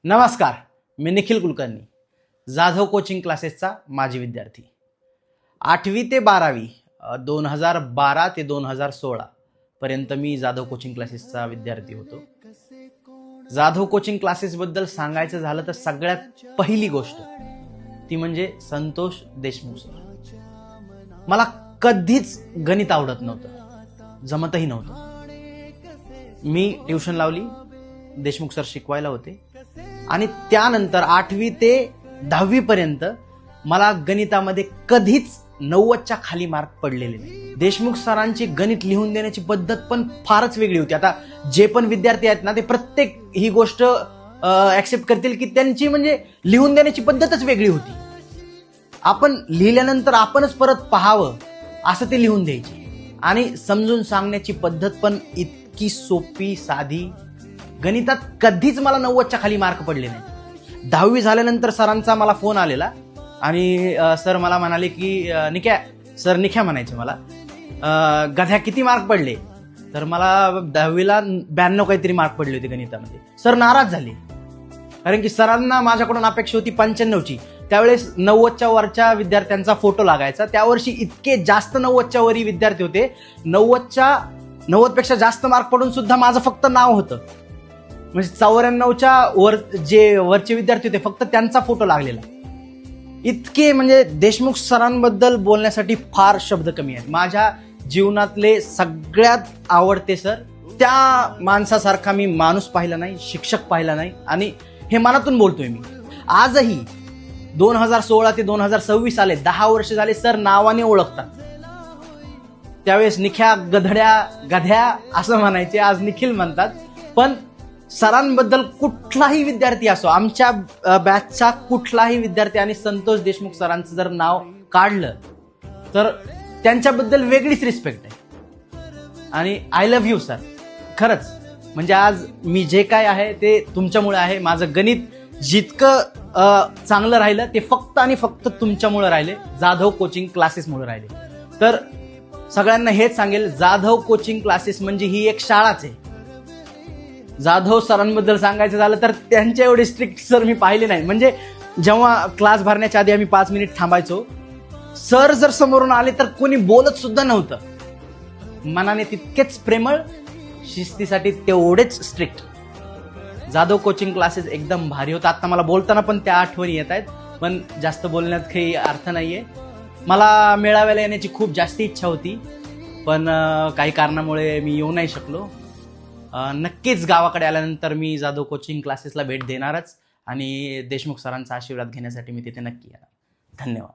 नमस्कार, मी निखिल कुलकर्णी, जाधव कोचिंग क्लासेसचा माजी विद्यार्थी. 8वी ते 12वी 2012 ते 2016 पर्यंत मी जाधव कोचिंग क्लासेसचा विद्यार्थी होतो. जाधव कोचिंग क्लासेसबद्दल सांगायचं झालं तर सगळ्यात पहिली गोष्ट ती म्हणजे संतोष देशमुख सर. मला कधीच गणित आवडत नव्हतं, जमतही नव्हतं. मी ट्युशन लावली, देशमुख सर शिकवायला होते आणि त्यानंतर 8वी ते 10वी पर्यंत मला गणितामध्ये कधीच 90च्या खाली मार्क पडलेले नाही. देशमुख सरांची गणित लिहून देण्याची पद्धत पण फारच वेगळी होती. आता जे पण विद्यार्थी आहेत ना, ते प्रत्येक ही गोष्ट ऍक्सेप्ट करतील की त्यांची म्हणजे लिहून देण्याची पद्धतच वेगळी होती. आपण लिहिल्यानंतर आपणच परत पाहावं असं ते लिहून द्यायचे आणि समजून सांगण्याची पद्धत पण इतकी सोपी, साधी. गणितात कधीच मला 90च्या खाली मार्क पडले नाही. 10वी झाल्यानंतर सरांचा मला फोन आलेला आणि सर मला म्हणाले की निख्या म्हणायचे मला, गध्या किती मार्क पडले? तर मला 10वीला 92 काहीतरी मार्क पडले होते गणितामध्ये. सर नाराज झाले, कारण की सरांना माझ्याकडून अपेक्षा होती 95ची. त्यावेळेस 90च्या वरच्या विद्यार्थ्यांचा फोटो लागायचा. त्या वर्षी इतके जास्त 90च्या वरी विद्यार्थी होते. 90पेक्षा जास्त मार्क पडून सुद्धा माझं फक्त नाव होतं. म्हणजे 94च्या वर जे वरचे विद्यार्थी होते फक्त त्यांचा फोटो लागलेला. इतके म्हणजे देशमुख सरांबद्दल बोलण्यासाठी फार शब्द कमी आहेत. माझ्या जीवनातले सगळ्यात आवडते सर. त्या माणसासारखा मी माणूस पाहिला नाही, शिक्षक पाहिला नाही आणि हे मनातून बोलतोय मी. आजही 2016 ते 2026 आले, 10 वर्ष झाले, सर नावाने ओळखतात. त्यावेळेस निख्या, गध्या असं म्हणायचे, आज निखिल म्हणतात. पण सरांबद्दल कुठलाही विद्यार्थी असो, आमच्या बॅचचा कुठलाही विद्यार्थी आणि संतोष देशमुख सरांचं जर नाव काढलं तर त्यांच्याबद्दल वेगळीच रिस्पेक्ट आहे. आणि आय लव्ह यू सर. खरंच म्हणजे आज मी जे काय आहे ते तुमच्यामुळे आहे. माझं गणित जितकं चांगलं राहिलं ते फक्त आणि फक्त तुमच्यामुळे राहिले, जाधव कोचिंग क्लासेसमुळे राहिले. तर सगळ्यांना हेच सांगेल, जाधव कोचिंग क्लासेस म्हणजे ही एक शाळाच आहे. जाधव सरांबद्दल सांगायचं झालं तर त्यांच्या एवढे स्ट्रिक्ट सर मी पाहिले नाही. म्हणजे जेव्हा क्लास भरण्याच्या आधी आम्ही 5 मिनिट थांबायचो, सर जर समोरून आले तर कोणी बोलत सुद्धा नव्हतं. मनाने तितकेच प्रेमळ, शिस्तीसाठी तेवढेच स्ट्रिक्ट. जाधव कोचिंग क्लासेस एकदम भारी होता. आता मला बोलताना पण त्या आठवणी येत आहेत, पण जास्त बोलण्यात काही अर्थ नाहीये. मला मेळाव्याला येण्याची खूप जास्त इच्छा होती, पण काही कारणामुळे मी येऊ नाही शकलो. नक्कीच गावाकडे आल्यानंतर मी जाधव कोचिंग क्लासेसला भेट देणारच आणि देशमुख सरांचा आशीर्वाद घेण्यासाठी मी तिथे नक्की येणार. धन्यवाद.